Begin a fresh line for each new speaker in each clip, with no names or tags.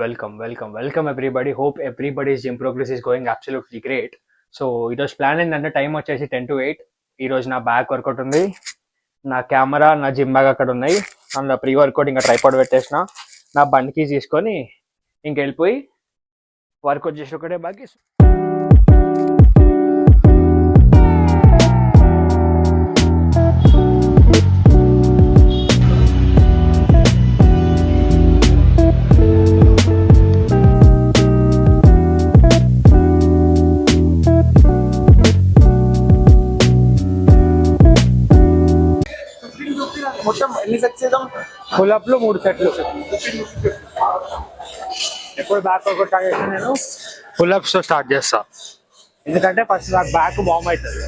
Welcome everybody. Hope everybody's gym progress is going absolutely great. So ఈరోజు plan ఏంటంటే time వచ్చేసి 10 to 8. ఈరోజు నా బ్యాక్ వర్కౌట్ ఉంది, నా కెమెరా, నా జిమ్ బ్యాగ్ అక్కడ ఉన్నాయి. అందులో ప్రీ వర్కౌట్ ఇంకా ట్రైపాడ్ పెట్టేసిన, నా బండికి తీసుకొని ఇంకెళ్ళిపోయి వర్కౌట్ చేసి ఒకటే బాగా
మొత్తం ఎన్ని సెట్స్ చేద్దాం?
పుల్అప్లు 3 సెట్లు. ఎప్పుడు బ్యాక్ వర్కౌట్ స్టార్ట్ చేస్తాను నేను పుల్అప్స్తో స్టార్ట్ చేస్తా, ఎందుకంటే ఫస్ట్ నాకు బ్యాక్ బామ్ అవుతుంది.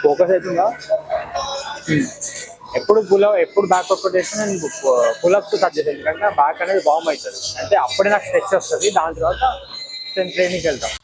ఫోకస్ అవుతుందా? ఎప్పుడు బ్యాక్ వర్కౌట్ చేస్తే నేను పుల్అప్స్ స్టార్ట్ చేస్తాను, ఎందుకంటే బ్యాక్ అనేది బామ్ అవుతుంది. అంటే అప్పుడే నాకు స్ట్రెచ్ వస్తుంది, దాని తర్వాత నేను ట్రైనింగ్కి వెళ్తాను.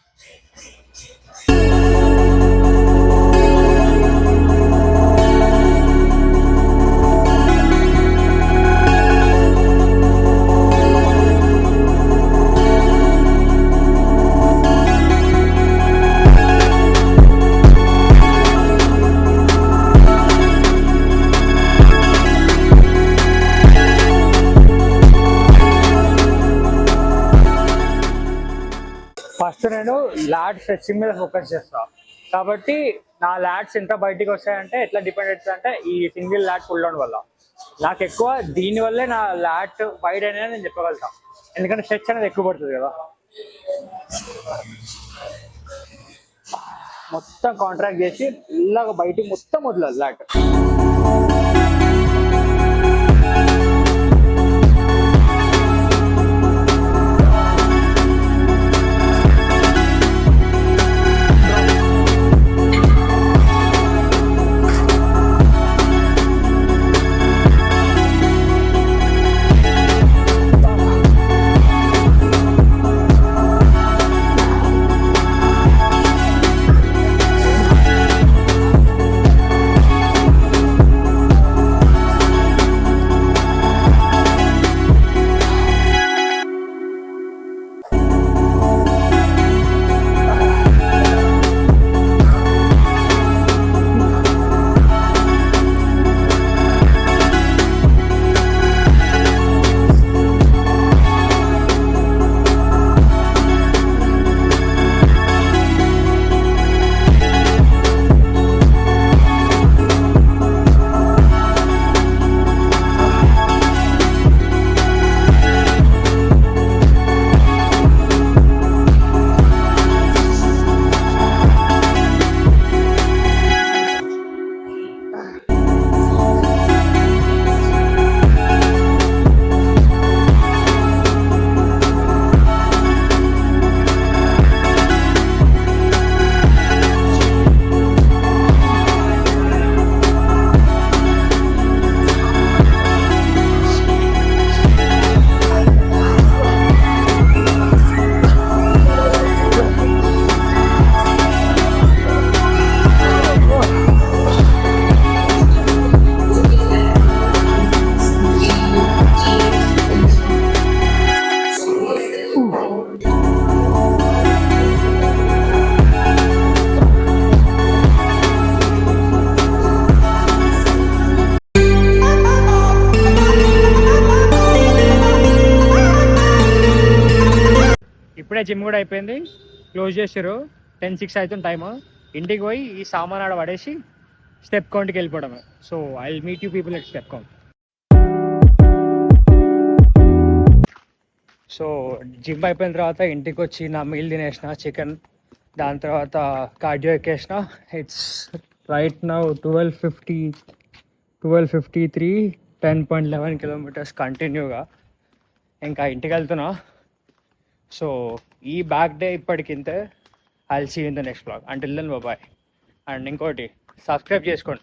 ఫస్ట్ నేను ల్యాడ్ స్ట్రెచ్చింగ్ మీద ఫోకస్ చేస్తా, కాబట్టి నా ల్యాడ్స్ ఎంత బయటికి వస్తాయంటే ఎట్లా డిపెండ్ అవుతుంది అంటే ఈ సింగిల్ ల్యాడ్ పుల్ డౌన్ వల్ల. నాకు ఎక్కువ దీనివల్లే నా ల్యాట్ వైడ్ అనేది నేను చెప్పగలుగుతా, ఎందుకంటే స్ట్రెచ్ అనేది ఎక్కువ పడుతుంది కదా. మొత్తం కాంట్రాక్ట్ చేసి ఇలాగ బయటికి మొత్తం వదలాలి ల్యాట్. ఇప్పుడే జిమ్ కూడా అయిపోయింది, క్లోజ్ చేసారు. 10:06 అవుతుంది టైము. ఇంటికి పోయి ఈ సామాన్ ఆడ పడేసి స్టెప్ కౌంట్కి వెళ్ళిపోవడమే. So I will meet you people at step count. So gym అయిపోయిన తర్వాత ఇంటికి వచ్చి నా మీల్ తినేసిన చికెన్, దాని తర్వాత కార్డియో ఎక్కేసిన. ఇట్స్ రైట్ నౌ 12:53, 10.11 kilometers కంటిన్యూగా. ఇంకా ఇంటికి వెళ్తున్నా. సో ఈ బ్యాక్ డే ఇప్పటికింతే. I will see you in the next blog. Until then bye. And ఇంకోటి, సబ్స్క్రైబ్ చేసుకోండి.